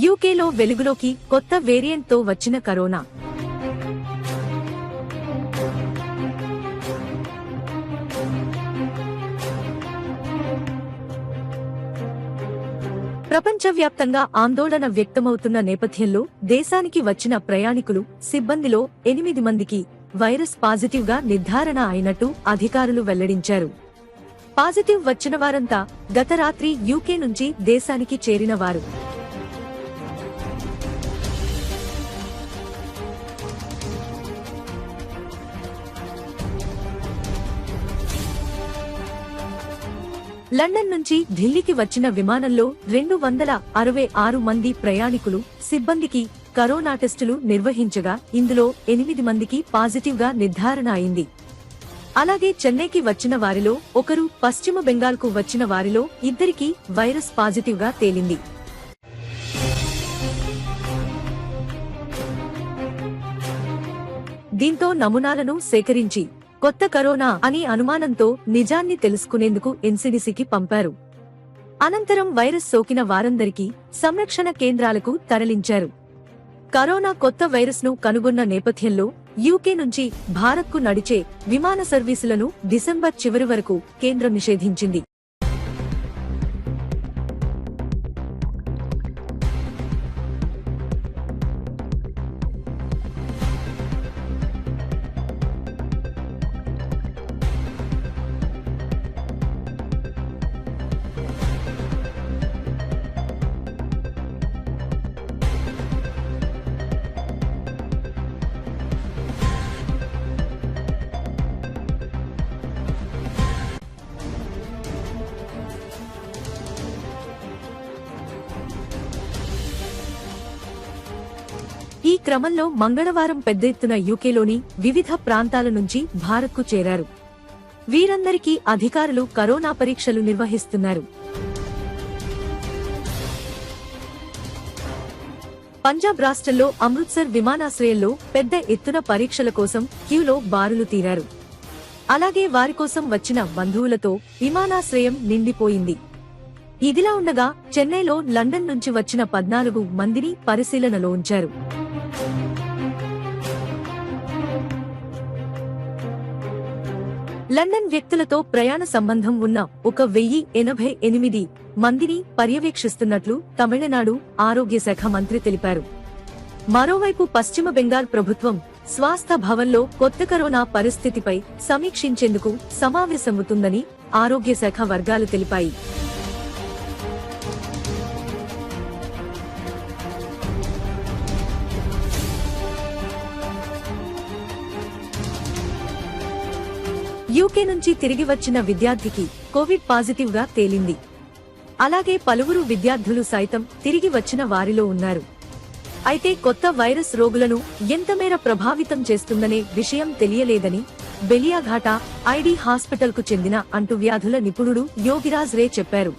యూకేలో వెలుగులోకి కొత్త వేరియంట్తో వచ్చిన కరోనా. ప్రపంచవ్యాప్తంగా ఆందోళన వ్యక్తమవుతున్న నేపథ్యంలో దేశానికి వచ్చిన ప్రయాణికులు, సిబ్బందిలో 8 మందికి వైరస్ పాజిటివ్ గా నిర్ధారణ అయినట్టు అధికారులు వెల్లడించారు. పాజిటివ్ వచ్చిన వారంతా గత రాత్రి యూకే నుంచి దేశానికి చేరిన వారు. లండన్ నుంచి ఢిల్లీకి వచ్చిన విమానంలో 266 మంది ప్రయాణికులు, సిబ్బందికి కరోనా టెస్టులు నిర్వహించగా ఇందులో 8 మందికి పాజిటివ్ గా నిర్ధారణ అయింది. అలాగే చెన్నైకి వచ్చిన వారిలో ఒకరు, పశ్చిమ బెంగాల్కు వచ్చిన వారిలో 2కి వైరస్ పాజిటివ్ గా తేలింది. దీంతో నమూనాలను సేకరించి కొత్త కరోనా అని అనుమానంతో నిజాన్ని తెలుసుకునేందుకు ఎన్సీడీసీకి పంపారు. అనంతరం వైరస్ సోకిన వారందరికీ సంరక్షణ కేంద్రాలకు తరలించారు. కరోనా కొత్త వైరస్ ను కనుగొన్న నేపథ్యంలో యూకే నుంచి భారత్కు నడిచే విమాన సర్వీసులను డిసెంబర్ చివరి వరకు కేంద్రం నిషేధించింది. ఈ క్రమంలో మంగళవారం పెద్ద ఎత్తున యూకేలోని వివిధ ప్రాంతాల నుంచి భారత్కు చేరారు. వీరందరికీ అధికారులు కరోనా పరీక్షలు నిర్వహిస్తున్నారు. పంజాబ్ రాష్ట్రంలో అమృత్సర్ విమానాశ్రయంలో పెద్ద ఎత్తున పరీక్షల కోసం క్యూలో బారులు తీరారు. అలాగే వారి కోసం వచ్చిన బంధువులతో విమానాశ్రయం నిండిపోయింది. ఇదిలా ఉండగా చెన్నైలో లండన్ నుంచి వచ్చిన 14 మందిని పరిశీలనలో ఉంచారు. లండన్ వ్యక్తులతో ప్రయాణ సంబంధం ఉన్న 1088 మందిని పర్యవేక్షిస్తున్నట్లు తమిళనాడు ఆరోగ్య శాఖ మంత్రి తెలిపారు. మరోవైపు పశ్చిమ బెంగాల్ ప్రభుత్వం స్వాస్థ్య భవన్లో కొత్త కరోనా పరిస్థితిపై సమీక్షించేందుకు సమావేశమవుతుందని ఆరోగ్య శాఖ వర్గాలు తెలిపాయి. యూకే నుంచి తిరిగి వచ్చిన విద్యార్థికి కోవిడ్ పాజిటివ్ గా తేలింది. అలాగే పలువురు విద్యార్థులు సైతం తిరిగి వచ్చిన వారిలో ఉన్నారు. అయితే కొత్త వైరస్ రోగులను ఎంతమేర ప్రభావితం చేస్తుందనే విషయం తెలియలేదని బెలియాఘాట ఐడీ హాస్పిటల్కు చెందిన అంటువ్యాధుల నిపుణుడు యోగిరాజ్ రే చెప్పారు.